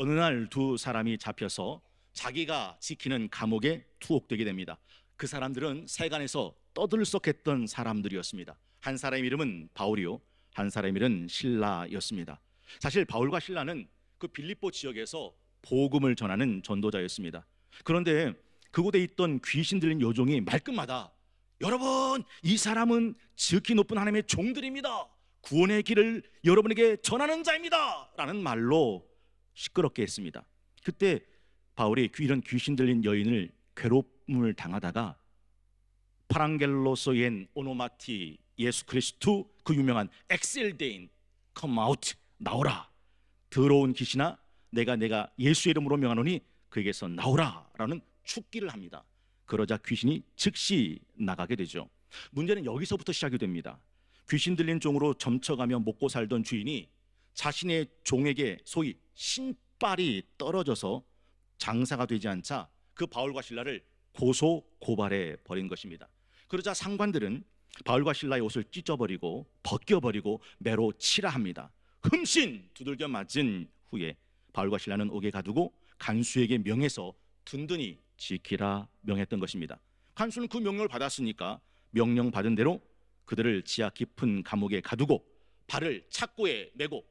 어느 날 두 사람이 잡혀서 자기가 지키는 감옥에 투옥되게 됩니다. 그 사람들은 세간에서 떠들썩했던 사람들이었습니다. 한 사람의 이름은 바울이요, 한 사람의 이름은 실라였습니다. 사실 바울과 실라는 그 빌립보 지역에서 복음을 전하는 전도자였습니다. 그런데 그곳에 있던 귀신 들린 여종이 말끝마다 여러분, 이 사람은 지극히 높은 하나님의 종들입니다, 구원의 길을 여러분에게 전하는 자입니다 라는 말로 시끄럽게 했습니다. 그때 바울이 이런 귀신 들린 여인을 괴롭힘을 당하다가 파랑겔로소엔 오노마티 예수 그리스도, 그 유명한 엑셀데인 come out, 나오라, 더러운 귀신아 내가 예수의 이름으로 명하노니 그에게서 나오라 라는 축기를 합니다. 그러자 귀신이 즉시 나가게 되죠. 문제는 여기서부터 시작이 됩니다. 귀신 들린 종으로 점쳐가며 먹고 살던 주인이 자신의 종에게 소위 신발이 떨어져서 장사가 되지 않자 그 바울과 신라를 고소 고발해 버린 것입니다. 그러자 상관들은 바울과 신라의 옷을 찢어버리고 벗겨버리고 매로 치라 합니다. 흠씬 두들겨 맞은 후에 바울과 신라는 옥에 가두고 간수에게 명해서 든든히 지키라 명했던 것입니다. 간수는 그 명령을 받았으니까 명령 받은 대로 그들을 지하 깊은 감옥에 가두고 발을 착고에 메고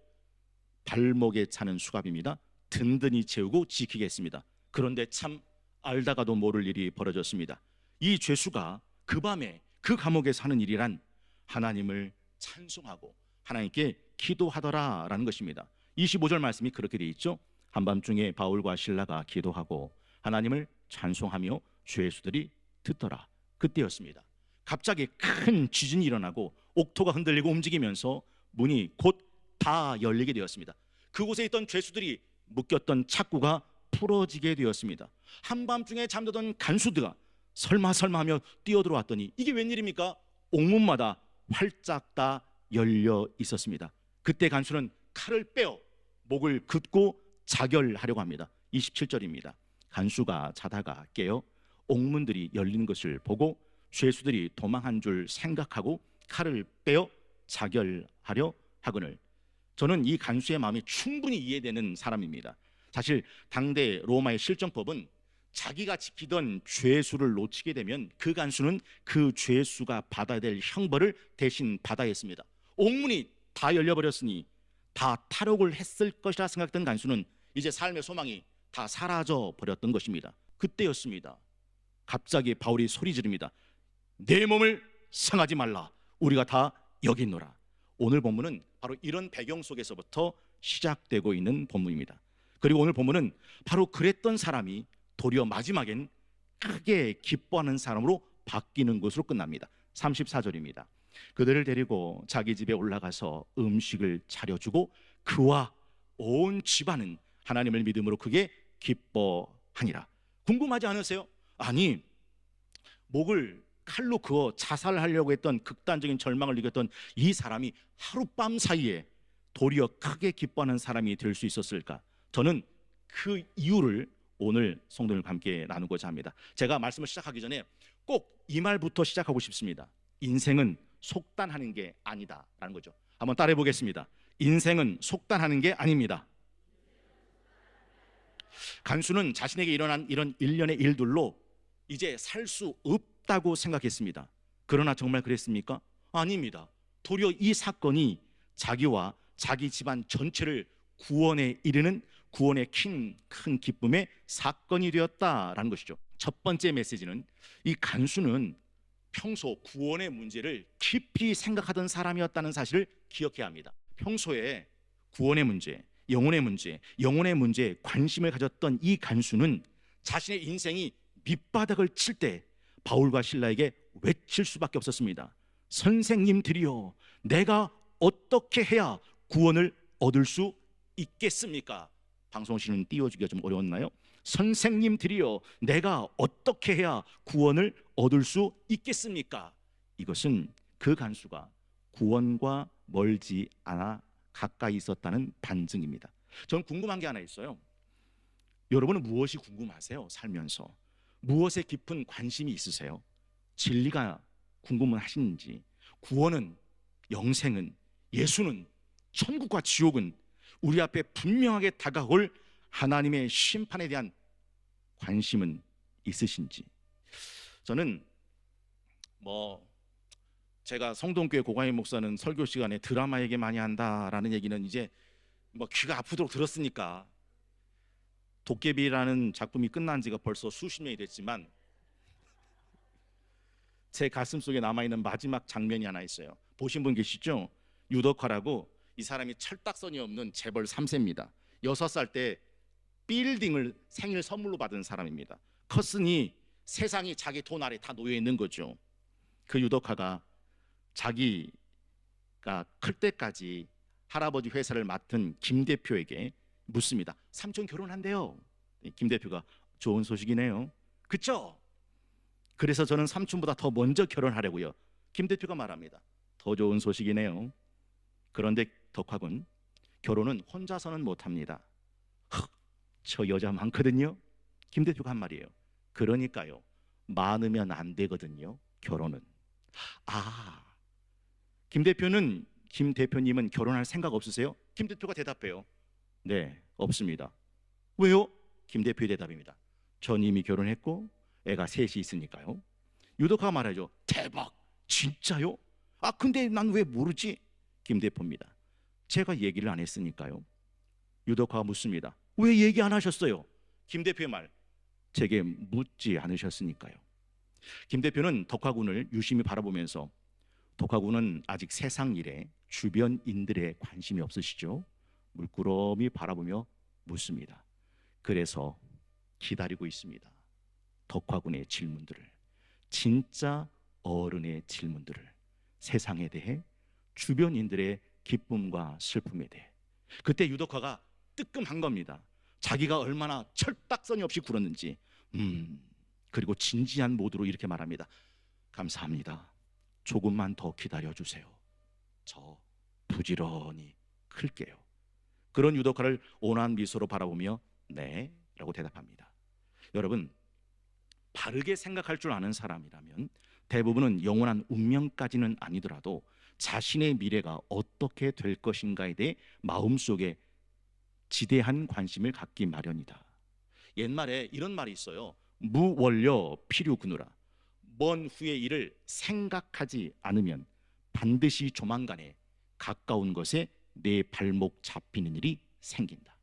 발목에 차는 수갑입니다. 든든히 채우고 지키게 했습니다. 그런데 참 알다가도 모를 일이 벌어졌습니다. 이 죄수가 그 밤에 그 감옥에 사는 일이란 하나님을 찬송하고 하나님께 기도하더라라는 것입니다. 25절 말씀이 그렇게 되어 있죠. 한밤중에 바울과 실라가 기도하고 하나님을 찬송하며 죄수들이 듣더라. 그때였습니다. 갑자기 큰 지진이 일어나고 옥토가 흔들리고 움직이면서 문이 곧 다 열리게 되었습니다. 그곳에 있던 죄수들이 묶였던 착구가 풀어지게 되었습니다. 한밤중에 잠들던 간수들가 설마 하며 뛰어들어왔더니 이게 웬일입니까? 옥문마다 활짝 다 열려 있었습니다. 그때 간수는 칼을 빼어 목을 긋고 자결하려고 합니다. 27절입니다. 간수가 자다가 깨어 옥문들이 열린 것을 보고 죄수들이 도망한 줄 생각하고 칼을 빼어 자결하려 하거늘. 저는 이 간수의 마음이 충분히 이해되는 사람입니다. 사실 당대 로마의 실정법은 자기가 지키던 죄수를 놓치게 되면 그 간수는 그 죄수가 받아야 될 형벌을 대신 받아야 했습니다. 옥문이 다 열려버렸으니 다 탈옥을 했을 것이라 생각했던 간수는 이제 삶의 소망이 다 사라져 버렸던 것입니다. 그때였습니다. 갑자기 바울이 소리 지릅니다. 내 몸을 상하지 말라, 우리가 다 여기 있노라. 오늘 본문은 바로 이런 배경 속에서부터 시작되고 있는 본문입니다. 그리고 오늘 본문은 바로 그랬던 사람이 도리어 마지막엔 크게 기뻐하는 사람으로 바뀌는 것으로 끝납니다. 34절입니다. 그들을 데리고 자기 집에 올라가서 음식을 차려주고 그와 온 집안은 하나님을 믿음으로 크게 기뻐하니라. 궁금하지 않으세요? 아니, 목을 칼로 그어 자살하려고 했던 극단적인 절망을 느꼈던 이 사람이 하룻밤 사이에 도리어 크게 기뻐하는 사람이 될 수 있었을까? 저는 그 이유를 오늘 성도님과 함께 나누고자 합니다. 제가 말씀을 시작하기 전에 꼭 이 말부터 시작하고 싶습니다. 인생은 속단하는 게 아니다 라는 거죠. 한번 따라해 보겠습니다. 인생은 속단하는 게 아닙니다. 간수는 자신에게 일어난 이런 일련의 일들로 이제 살 수 없다고 생각했습니다. 그러나 정말 그랬습니까? 아닙니다. 도리어 이 사건이 자기와 자기 집안 전체를 구원에 이르는 구원의 큰 기쁨의 사건이 되었다라는 것이죠. 첫 번째 메시지는 이 간수는 평소 구원의 문제를 깊이 생각하던 사람이었다는 사실을 기억해야 합니다. 평소에 구원의 문제, 영혼의 문제에 관심을 가졌던 이 간수는 자신의 인생이 밑바닥을 칠 때 바울과 실라에게 외칠 수밖에 없었습니다. 선생님들이여, 내가 어떻게 해야 구원을 얻을 수 있겠습니까? 방송실은 띄워주기가 좀 어려웠나요? 선생님들이여, 내가 어떻게 해야 구원을 얻을 수 있겠습니까? 이것은 그 간수가 구원과 멀지 않아 가까이 있었다는 반증입니다. 전 궁금한 게 하나 있어요. 여러분은 무엇이 궁금하세요? 살면서 무엇에 깊은 관심이 있으세요? 진리가 궁금하시는지, 구원은, 영생은, 예수는, 천국과 지옥은 우리 앞에 분명하게 다가올 하나님의 심판에 대한 관심은 있으신지. 저는 제가 성동교회 고광희 목사는 설교 시간에 드라마 얘기 많이 한다라는 얘기는 이제 귀가 아프도록 들었으니까, 도깨비라는 작품이 끝난 지가 벌써 수십 년이 됐지만 제 가슴 속에 남아있는 마지막 장면이 하나 있어요. 보신 분 계시죠? 유덕화라고, 이 사람이 철딱선이 없는 재벌 3세입니다. 6살 때 빌딩을 생일 선물로 받은 사람입니다. 컸으니 세상이 자기 돈 아래 다 놓여 있는 거죠. 그 유덕화가 자기가 클 때까지 할아버지 회사를 맡은 김 대표에게 묻습니다. 삼촌 결혼한대요. 김 대표가 좋은 소식이네요. 그쵸? 그래서 저는 삼촌보다 더 먼저 결혼하려고요. 김 대표가 말합니다. 더 좋은 소식이네요. 그런데 덕화군, 결혼은 혼자서는 못합니다. 저 여자 많거든요. 김 대표가 한 말이에요. 그러니까요, 많으면 안 되거든요, 결혼은. 김 대표님은 결혼할 생각 없으세요? 김 대표가 대답해요. 네, 없습니다. 왜요? 김 대표의 대답입니다. 전 이미 결혼했고 애가 셋이 있으니까요. 유덕화가 말하죠. 대박, 진짜요? 근데 난 왜 모르지? 김 대표입니다. 제가 얘기를 안 했으니까요. 유덕화가 묻습니다. 왜 얘기 안 하셨어요? 김 대표의 말, 제게 묻지 않으셨으니까요. 김 대표는 덕화군을 유심히 바라보면서, 덕화군은 아직 세상 일에 주변인들의 관심이 없으시죠? 물끄러미 바라보며 묻습니다. 그래서 기다리고 있습니다. 덕화군의 질문들을, 진짜 어른의 질문들을, 세상에 대해, 주변인들의 기쁨과 슬픔에 대해. 그때 유덕화가 뜨끔한 겁니다. 자기가 얼마나 철딱서니 없이 굴었는지. 그리고 진지한 모드로 이렇게 말합니다. 감사합니다. 조금만 더 기다려주세요. 저 부지런히 클게요. 그런 유덕화를 온화한 미소로 바라보며 네 라고 대답합니다. 여러분, 바르게 생각할 줄 아는 사람이라면 대부분은 영원한 운명까지는 아니더라도 자신의 미래가 어떻게 될 것인가에 대해 마음속에 지대한 관심을 갖기 마련이다. 옛말에 이런 말이 있어요. 무원려 필요그누라. 먼 후의 일을 생각하지 않으면 반드시 조만간에 가까운 것에 내 발목 잡히는 일이 생긴다.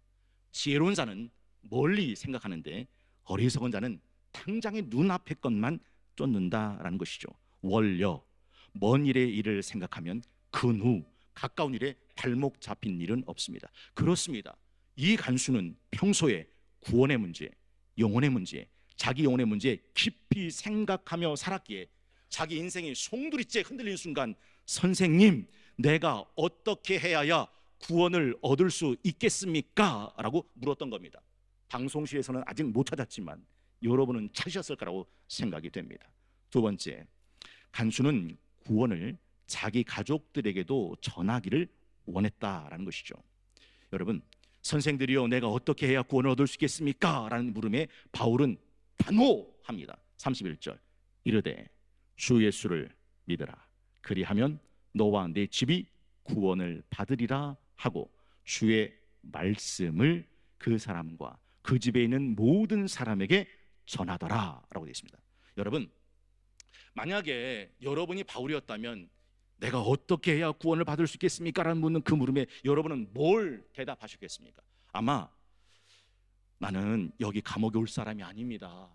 지혜로운 자는 멀리 생각하는데 어리석은 자는 당장의 눈앞의 것만 쫓는다라는 것이죠. 원려, 먼 일의 일을 생각하면 근후 가까운 일에 발목 잡힌 일은 없습니다. 그렇습니다. 이 간수는 평소에 구원의 문제, 영혼의 문제, 자기 영혼의 문제 깊이 생각하며 살았기에 자기 인생이 송두리째 흔들리는 순간, 선생님, 내가 어떻게 해야 구원을 얻을 수 있겠습니까? 라고 물었던 겁니다. 방송실에서는 아직 못 찾았지만 여러분은 찾으셨을 거라고 생각이 됩니다. 두 번째, 간수는 구원을 자기 가족들에게도 전하기를 원했다라는 것이죠. 여러분, 선생들이여 내가 어떻게 해야 구원을 얻을 수 있겠습니까? 라는 물음에 바울은 단호합니다. 31절, 이르되 주 예수를 믿으라. 그리하면 너와 내 집이 구원을 받으리라 하고 주의 말씀을 그 사람과 그 집에 있는 모든 사람에게 전하더라 라고 되어 있습니다. 여러분, 만약에 여러분이 바울이었다면 내가 어떻게 해야 구원을 받을 수 있겠습니까? 라는 묻는 그 물음에 여러분은 뭘 대답하셨겠습니까? 아마 나는 여기 감옥에 올 사람이 아닙니다.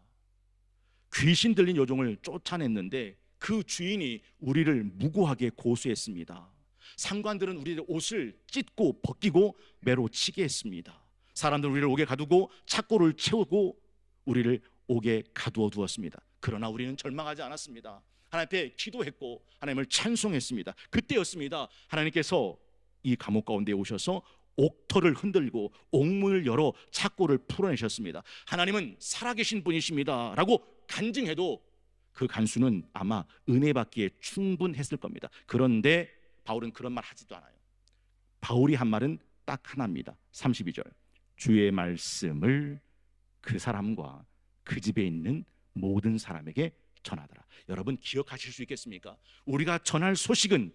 귀신 들린 여종을 쫓아냈는데 그 주인이 우리를 무고하게 고소했습니다. 상관들은 우리의 옷을 찢고 벗기고 매로 치게 했습니다. 사람들은 우리를 옥에 가두고 착고를 채우고 우리를 옥에 가두어 두었습니다. 그러나 우리는 절망하지 않았습니다. 하나님 앞에 기도했고 하나님을 찬송했습니다. 그때였습니다. 하나님께서 이 감옥 가운데 오셔서 옥터를 흔들고 옥문을 열어 착고를 풀어내셨습니다. 하나님은 살아계신 분이십니다 라고 간증해도 그 간수는 아마 은혜 받기에 충분했을 겁니다. 그런데 바울은 그런 말 하지도 않아요. 바울이 한 말은 딱 하나입니다. 32절, 주의 말씀을 그 사람과 그 집에 있는 모든 사람에게 전하더라. 여러분 기억하실 수 있겠습니까? 우리가 전할 소식은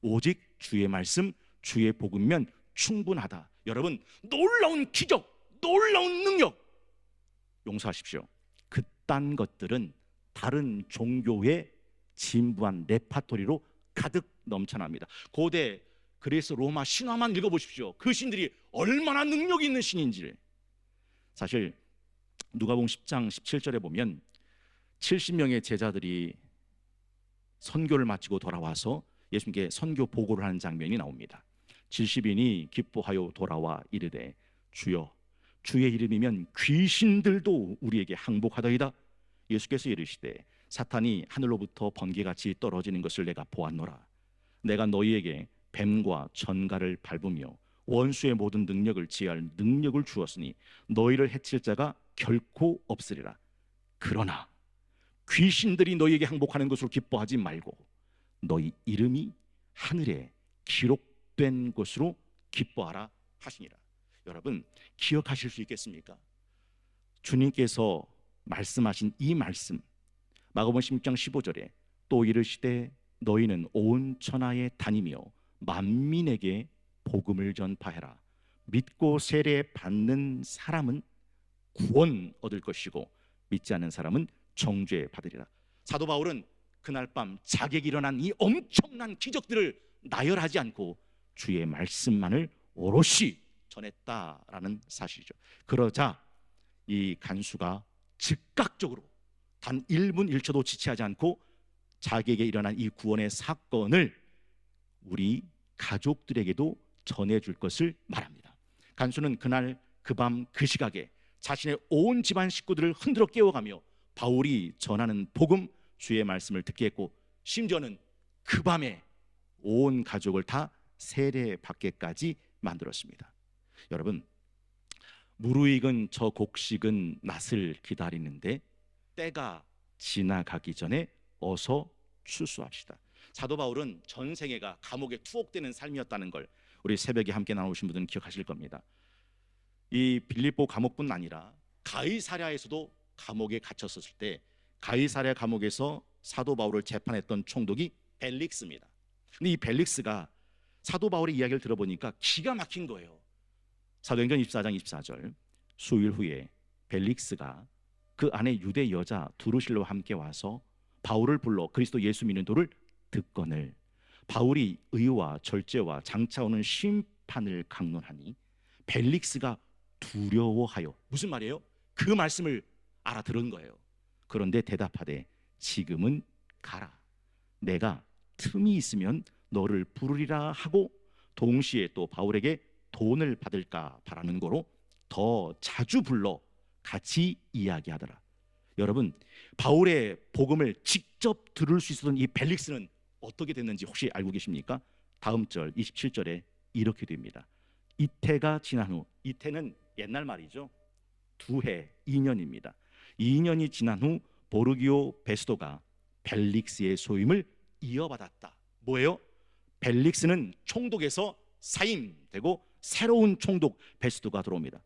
오직 주의 말씀, 주의 복음이면 충분하다. 여러분, 놀라운 기적, 놀라운 능력. 용서하십시오. 그딴 것들은 다른 종교의 진부한 레파토리로 가득 넘쳐납니다. 고대 그리스 로마 신화만 읽어보십시오. 그 신들이 얼마나 능력이 있는 신인지를. 사실 누가복음 10장 17절에 보면 70명의 제자들이 선교를 마치고 돌아와서 예수님께 선교 보고를 하는 장면이 나옵니다. 70인이 기뻐하여 돌아와 이르되 주여 주의 이름이면 귀신들도 우리에게 항복하더이다. 예수께서 이르시되 사탄이 하늘로부터 번개같이 떨어지는 것을 내가 보았노라. 내가 너희에게 뱀과 전갈을 밟으며 원수의 모든 능력을 제할 능력을 주었으니 너희를 해칠 자가 결코 없으리라. 그러나 귀신들이 너희에게 항복하는 것으로 기뻐하지 말고 너희 이름이 하늘에 기록된 것으로 기뻐하라 하시니라. 여러분 기억하실 수 있겠습니까? 주님께서 말씀하신 이 말씀, 마가복음 16장 15절에 또 이르시되 너희는 온 천하에 다니며 만민에게 복음을 전파해라. 믿고 세례 받는 사람은 구원 얻을 것이고 믿지 않는 사람은 정죄 받으리라. 사도 바울은 그날 밤 자객이 일어난 이 엄청난 기적들을 나열하지 않고 주의 말씀만을 오롯이 전했다라는 사실이죠. 그러자 이 간수가 즉각적으로 단 1분 1초도 지체하지 않고 자기에게 일어난 이 구원의 사건을 우리 가족들에게도 전해줄 것을 말합니다. 간수는 그날 그 밤 그 시각에 자신의 온 집안 식구들을 흔들어 깨워가며 바울이 전하는 복음, 주의 말씀을 듣게 했고 심지어는 그 밤에 온 가족을 다 세례받게까지 만들었습니다. 여러분, 무르익은 저 곡식은 낫을 기다리는데 때가 지나가기 전에 어서 출소합시다. 사도 바울은 전생애가 감옥에 투옥되는 삶이었다는 걸 우리 새벽에 함께 나오신 분들은 기억하실 겁니다. 이 빌립보 감옥뿐 아니라 가이사랴에서도 감옥에 갇혔었을 때 가이사랴 감옥에서 사도 바울을 재판했던 총독이 벨릭스입니다. 근데 이 벨릭스가 사도 바울의 이야기를 들어보니까 기가 막힌 거예요. 사도행전 24장 24절 수일 후에 벨릭스가 그 안에 유대 여자 두루실로와 함께 와서 바울을 불러 그리스도 예수 믿는 도를 듣거늘 바울이 의와 절제와 장차 오는 심판을 강론하니 벨릭스가 두려워하여, 무슨 말이에요? 그 말씀을 알아들은 거예요. 그런데 대답하되 지금은 가라. 내가 틈이 있으면 너를 부르리라 하고 동시에 또 바울에게 돈을 받을까 바라는 거로 더 자주 불러 같이 이야기하더라. 여러분, 바울의 복음을 직접 들을 수 있었던 이 벨릭스는 어떻게 됐는지 혹시 알고 계십니까? 다음 절 27절에 이렇게 됩니다. 이태가 지난 후, 이태는 옛날 말이죠. 2해, 2년입니다. 2년이 지난 후 보르기오 베스도가 벨릭스의 소임을 이어받았다. 뭐예요? 벨릭스는 총독에서 사임되고 새로운 총독 베스도가 들어옵니다.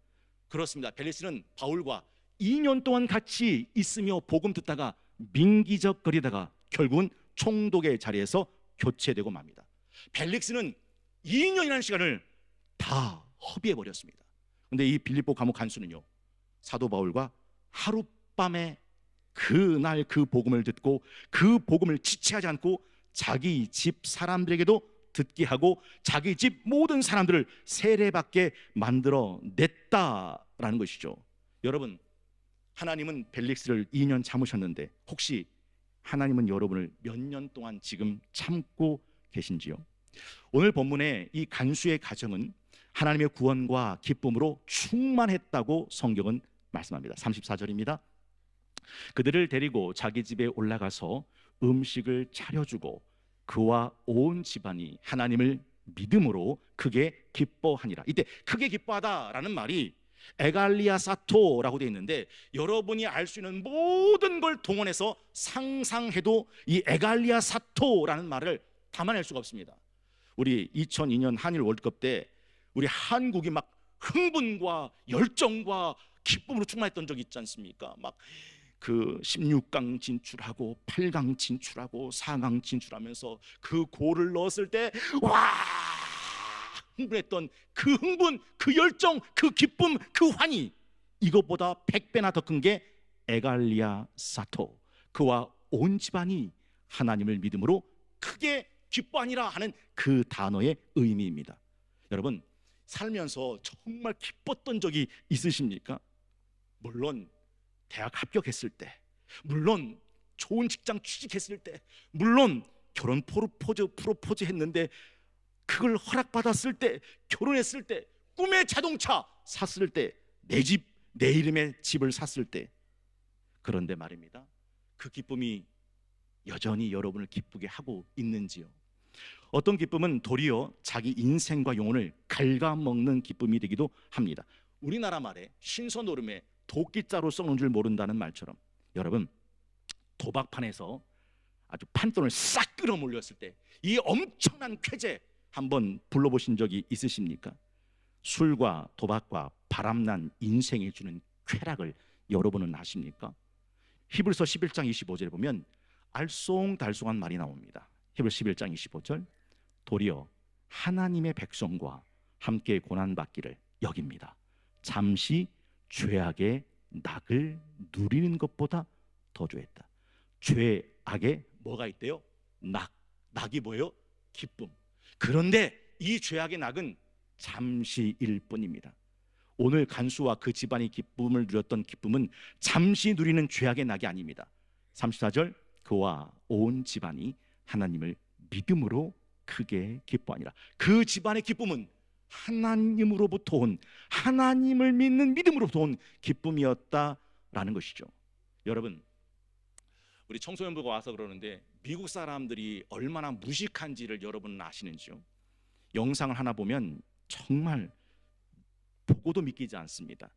그렇습니다. 벨릭스는 바울과 2년 동안 같이 있으며 복음 듣다가 민기적거리다가 결국은 총독의 자리에서 교체되고 맙니다. 벨릭스는 2년이라는 시간을 다 허비해버렸습니다. 그런데 이 빌립보 감옥 간수는요, 사도 바울과 하룻밤에 그날 그 복음을 듣고 그 복음을 지체하지 않고 자기 집 사람들에게도 듣게 하고 자기 집 모든 사람들을 세례받게 만들어 냈다라는 것이죠. 여러분, 하나님은 벨릭스를 2년 참으셨는데 혹시 하나님은 여러분을 몇 년 동안 지금 참고 계신지요? 오늘 본문의 이 간수의 가정은 하나님의 구원과 기쁨으로 충만했다고 성경은 말씀합니다. 34절입니다. 그들을 데리고 자기 집에 올라가서 음식을 차려주고 그와 온 집안이 하나님을 믿음으로 크게 기뻐하니라. 이때 크게 기뻐하다라는 말이 에갈리아사토라고 되어 있는데 여러분이 알 수 있는 모든 걸 동원해서 상상해도 이 에갈리아사토라는 말을 담아낼 수가 없습니다. 우리 2002년 한일 월드컵 때 우리 한국이 막 흥분과 열정과 기쁨으로 충만했던 적이 있지 않습니까? 막 그 16강 진출하고 8강 진출하고 4강 진출하면서 그 골을 넣었을 때 와! 흥분했던 그 흥분, 그 열정, 그 기쁨, 그 환희, 이것보다 100배나 더 큰 게 에갈리아 사토, 그와 온 집안이 하나님을 믿음으로 크게 기뻐하니라 하는 그 단어의 의미입니다. 여러분, 살면서 정말 기뻤던 적이 있으십니까? 물론 대학 합격했을 때, 물론 좋은 직장 취직했을 때, 물론 결혼 프로포즈 했는데 그걸 허락받았을 때, 결혼했을 때, 꿈의 자동차 샀을 때, 내 집, 내 이름의 집을 샀을 때. 그런데 말입니다, 그 기쁨이 여전히 여러분을 기쁘게 하고 있는지요? 어떤 기쁨은 도리어 자기 인생과 영혼을 갉아먹는 기쁨이 되기도 합니다. 우리나라 말에 신선노름에 도끼자루 썩는 줄 모른다는 말처럼, 여러분, 도박판에서 아주 판돈을 싹 끌어몰렸을 때 이 엄청난 쾌재 한번 불러보신 적이 있으십니까? 술과 도박과 바람난 인생이 주는 쾌락을 여러분은 아십니까? 히브리서 11장 25절에 보면 알쏭달쏭한 말이 나옵니다. 히브리서 11장 25절, 도리어 하나님의 백성과 함께 고난받기를 여깁니다. 잠시 죄악의 낙을 누리는 것보다 더 좋았다. 죄악에 뭐가 있대요? 낙이 뭐예요? 기쁨. 그런데 이 죄악의 낙은 잠시일 뿐입니다. 오늘 간수와 그 집안이 기쁨을 누렸던 기쁨은 잠시 누리는 죄악의 낙이 아닙니다. 34절, 그와 온 집안이 하나님을 믿음으로 크게 기뻐하니라. 그 집안의 기쁨은 하나님으로부터 온, 하나님을 믿는 믿음으로부터 온 기쁨이었다라는 것이죠. 여러분, 우리 청소년부가 와서 그러는데 미국 사람들이 얼마나 무식한지를 여러분은 아시는지요? 영상을 하나 보면 정말 보고도 믿기지 않습니다.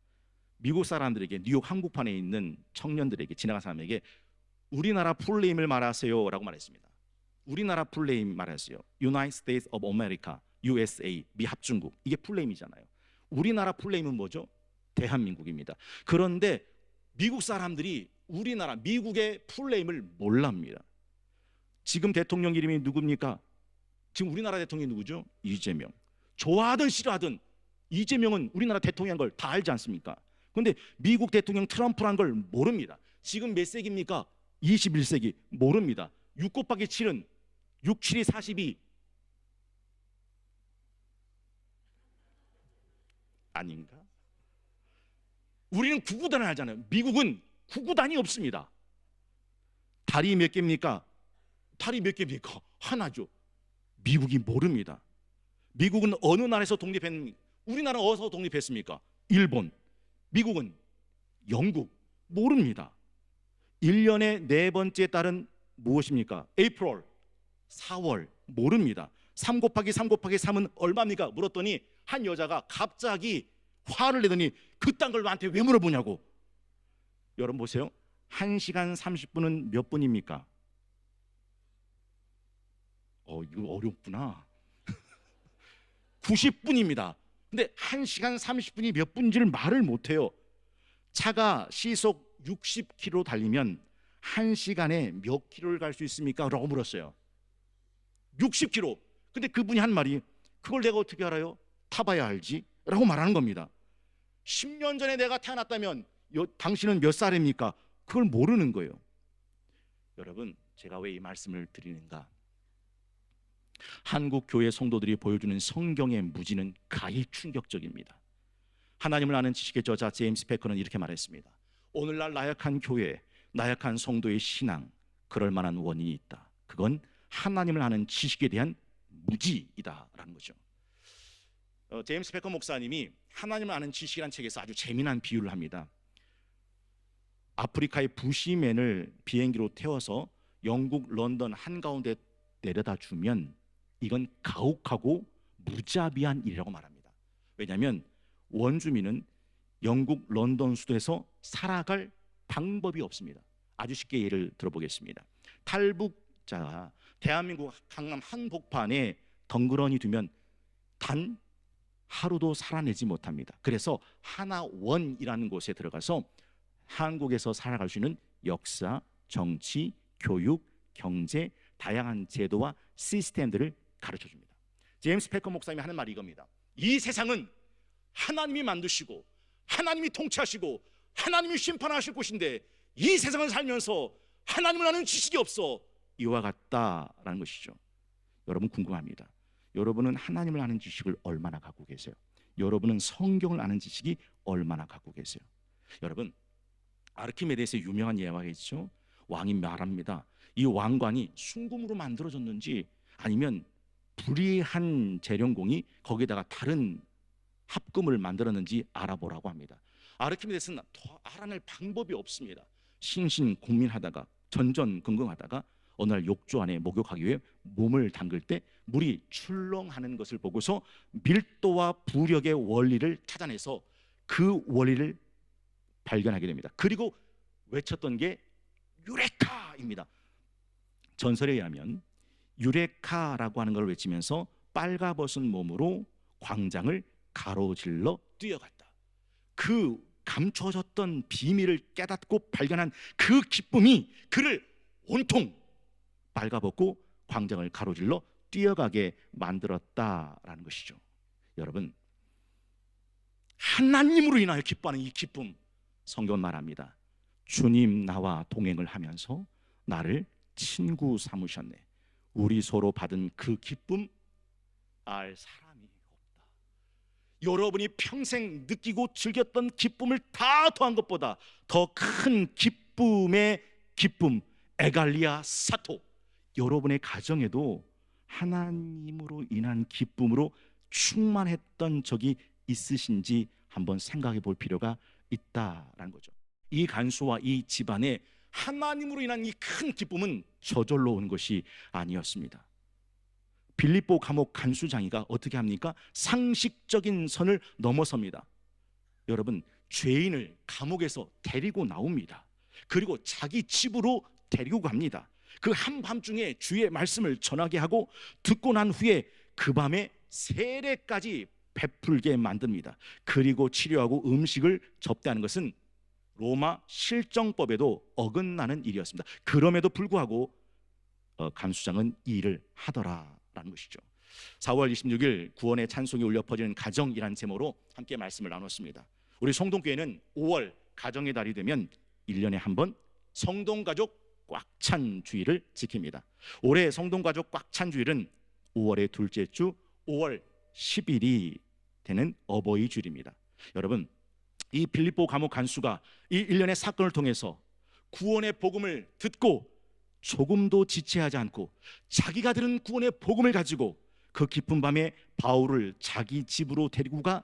미국 사람들에게, 뉴욕 한국판에 있는 청년들에게, 지나간 사람에게 우리나라 풀네임을 말하세요 라고 말했습니다. 우리나라 풀네임 말하세요. United States of America, USA, 미합중국, 이게 풀네임이잖아요. 우리나라 풀네임은 뭐죠? 대한민국입니다. 그런데 미국 사람들이 우리나라, 미국의 풀네임을 몰랍니다. 지금 대통령 이름이 누굽니까? 지금 우리나라 대통령이 누구죠? 이재명. 좋아하든 싫어하든 이재명은 우리나라 대통령인 걸 다 알지 않습니까? 그런데 미국 대통령 트럼프란 걸 모릅니다. 지금 몇 세기입니까? 21세기. 모릅니다. 6 곱하기 7은 6, 7이 42 아닌가? 우리는 구구단을 하잖아요. 미국은 구구단이 없습니다. 달이 몇 개입니까? 달이 몇 개입니까? 하나죠. 미국이 모릅니다. 미국은 어느 나라에서 독립했습니까? 우리나라는 어디서 독립했습니까? 일본. 미국은 영국. 모릅니다. 1년의 네 번째 달은 무엇입니까? April, 4월. 모릅니다. 3 곱하기 3 곱하기 3은 얼마입니까? 물었더니 한 여자가 갑자기 화를 내더니 그딴 걸 나한테 왜 물어보냐고. 여러분 보세요. 1시간 30분은 몇 분입니까? 이거 어렵구나. 90분입니다. 근데 1시간 30분이 몇 분인지를 말을 못해요. 차가 시속 60km 달리면 1시간에 몇 킬로를 갈 수 있습니까? 라고 물었어요. 60km. 근데 그분이 한 말이, 그걸 내가 어떻게 알아요? 타봐야 알지? 라고 말하는 겁니다. 10년 전에 내가 태어났다면 당신은 몇 살입니까? 그걸 모르는 거예요. 여러분, 제가 왜 이 말씀을 드리는가? 한국 교회 성도들이 보여주는 성경의 무지는 가히 충격적입니다. 하나님을 아는 지식의 저자 제임스 패커는 이렇게 말했습니다. 오늘날 나약한 교회, 나약한 성도의 신앙, 그럴 만한 원인이 있다. 그건 하나님을 아는 지식에 대한 무지이다라는 거죠. 제임스 패커 목사님이 하나님을 아는 지식이라는 책에서 아주 재미난 비유를 합니다. 아프리카의 부시맨을 비행기로 태워서 영국 런던 한가운데 내려다 주면 이건 가혹하고 무자비한 일이라고 말합니다. 왜냐하면 원주민은 영국 런던 수도에서 살아갈 방법이 없습니다. 아주 쉽게 예를 들어보겠습니다. 탈북자가 대한민국 강남 한복판에 덩그러니 두면 단 하루도 살아내지 못합니다. 그래서 하나원이라는 곳에 들어가서 한국에서 살아갈 수 있는 역사, 정치, 교육, 경제, 다양한 제도와 시스템들을 가르쳐줍니다. 제임스 패커 목사님이 하는 말이 이겁니다. 이 세상은 하나님이 만드시고 하나님이 통치하시고 하나님이 심판하실 곳인데 이 세상을 살면서 하나님을 아는 지식이 없어 이와 같다라는 것이죠. 여러분 궁금합니다. 여러분은 하나님을 아는 지식을 얼마나 갖고 계세요? 여러분은 성경을 아는 지식이 얼마나 갖고 계세요? 여러분, 아르키메데스의 유명한 예화가 있죠. 왕이 말합니다. 이 왕관이 순금으로 만들어졌는지 아니면 불의한 재련공이 거기다가 다른 합금을 만들었는지 알아보라고 합니다. 아르키메데스는 더 알아낼 방법이 없습니다. 신신 고민하다가 전전긍긍하다가 어느 날 욕조 안에 목욕하기 위해 몸을 담글 때 물이 출렁하는 것을 보고서 밀도와 부력의 원리를 찾아내서 그 원리를 발견하게 됩니다. 그리고 외쳤던 게 유레카입니다. 전설에 의하면 유레카라고 하는 걸 외치면서 빨가벗은 몸으로 광장을 가로질러 뛰어갔다. 그 감춰졌던 비밀을 깨닫고 발견한 그 기쁨이 그를 온통 빨가벗고 광장을 가로질러 뛰어가게 만들었다라는 것이죠. 여러분, 하나님으로 인하여 기뻐하는 이 기쁨, 성경은 말합니다. 주님 나와 동행을 하면서 나를 친구 삼으셨네. 우리 서로 받은 그 기쁨 알 사람이 없다. 여러분이 평생 느끼고 즐겼던 기쁨을 다 더한 것보다 더 큰 기쁨의 기쁨, 에갈리아 사토, 여러분의 가정에도 하나님으로 인한 기쁨으로 충만했던 적이 있으신지 한번 생각해 볼 필요가 있다라는 거죠. 이 간수와 이 집안에 하나님으로 인한 이 큰 기쁨은 저절로 온 것이 아니었습니다. 빌립보 감옥 간수장이가 어떻게 합니까? 상식적인 선을 넘어섭니다. 여러분, 죄인을 감옥에서 데리고 나옵니다. 그리고 자기 집으로 데리고 갑니다. 그 한밤중에 주의 말씀을 전하게 하고 듣고 난 후에 그 밤에 세례까지 베풀게 만듭니다. 그리고 치료하고 음식을 접대하는 것은 로마 실정법에도 어긋나는 일이었습니다. 그럼에도 불구하고 간수장은 이 일을 하더라라는 것이죠. 4월 26일 구원의 찬송이 울려 퍼지는 가정이라는 제목으로 함께 말씀을 나눴습니다. 우리 성동교회는 5월 가정의 달이 되면 1년에 한 번 성동가족 꽉 찬 주일을 지킵니다. 올해 성동가족 꽉 찬 주일은 5월의 둘째 주 5월 10일이 되는 어버이 주일입니다. 여러분, 이 빌립보 감옥 간수가 이 일련의 사건을 통해서 구원의 복음을 듣고 조금도 지체하지 않고 자기가 들은 구원의 복음을 가지고 그 깊은 밤에 바울을 자기 집으로 데리고 가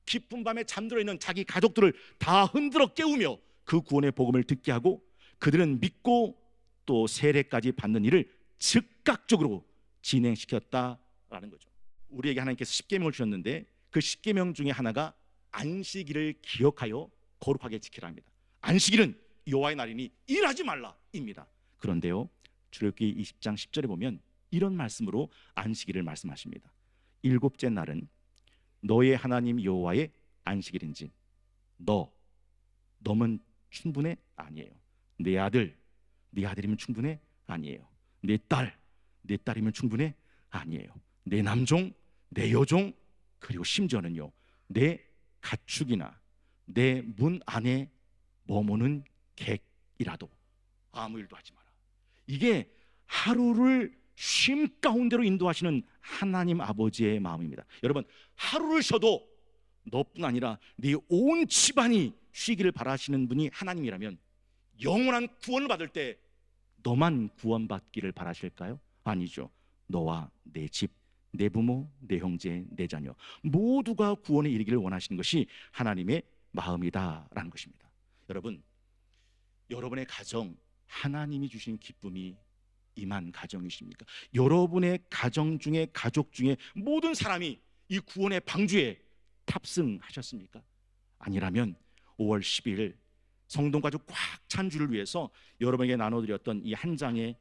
깊은 밤에 잠들어 있는 자기 가족들을 다 흔들어 깨우며 그 구원의 복음을 듣게 하고 그들은 믿고 또 세례까지 받는 일을 즉각적으로 진행시켰다라는 거죠. 우리에게 하나님께서 십계명을 주셨는데 그 십계명 중에 하나가 안식일을 기억하여 거룩하게 지키라 합니다. 안식일은 여호와의 날이니 일하지 말라입니다. 그런데요, 출애굽기 20장 10절에 보면 이런 말씀으로 안식일을 말씀하십니다. 일곱째 날은 너의 하나님 여호와의 안식일인지 너면 충분해? 아니에요. 내 아들, 네 아들이면 충분해? 아니에요. 내 딸이면 충분해? 아니에요. 내 남종, 내 여종, 그리고 심지어는요 내 가축이나 내 문 안에 머무는 객이라도 아무 일도 하지 마라. 이게 하루를 쉼 가운데로 인도하시는 하나님 아버지의 마음입니다. 여러분, 하루를 쉬어도 너뿐 아니라 네 온 집안이 쉬기를 바라시는 분이 하나님이라면 영원한 구원을 받을 때 너만 구원받기를 바라실까요? 아니죠. 너와 내 집, 내 부모, 내 형제, 내 자녀 모두가 구원에 이르기를 원하시는 것이 하나님의 마음이다라는 것입니다. 여러분, 여러분의 가정 하나님이 주신 기쁨이 임한 가정이십니까? 여러분의 가정 중에 가족 중에 모든 사람이 이 구원의 방주에 탑승하셨습니까? 아니라면 5월 10일 성동가족 꽉 찬 주를 위해서 여러분에게 나눠드렸던 이 한 장의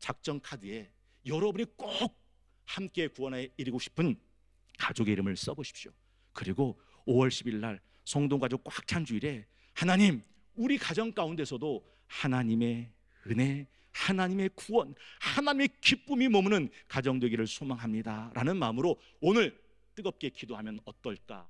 작전 카드에 여러분이 꼭 함께 구원에 이르고 싶은 가족의 이름을 써보십시오. 그리고 5월 10일 날 성동가족 꽉 찬 주일에 하나님, 우리 가정 가운데서도 하나님의 은혜, 하나님의 구원, 하나님의 기쁨이 머무는 가정 되기를 소망합니다 라는 마음으로 오늘 뜨겁게 기도하면 어떨까?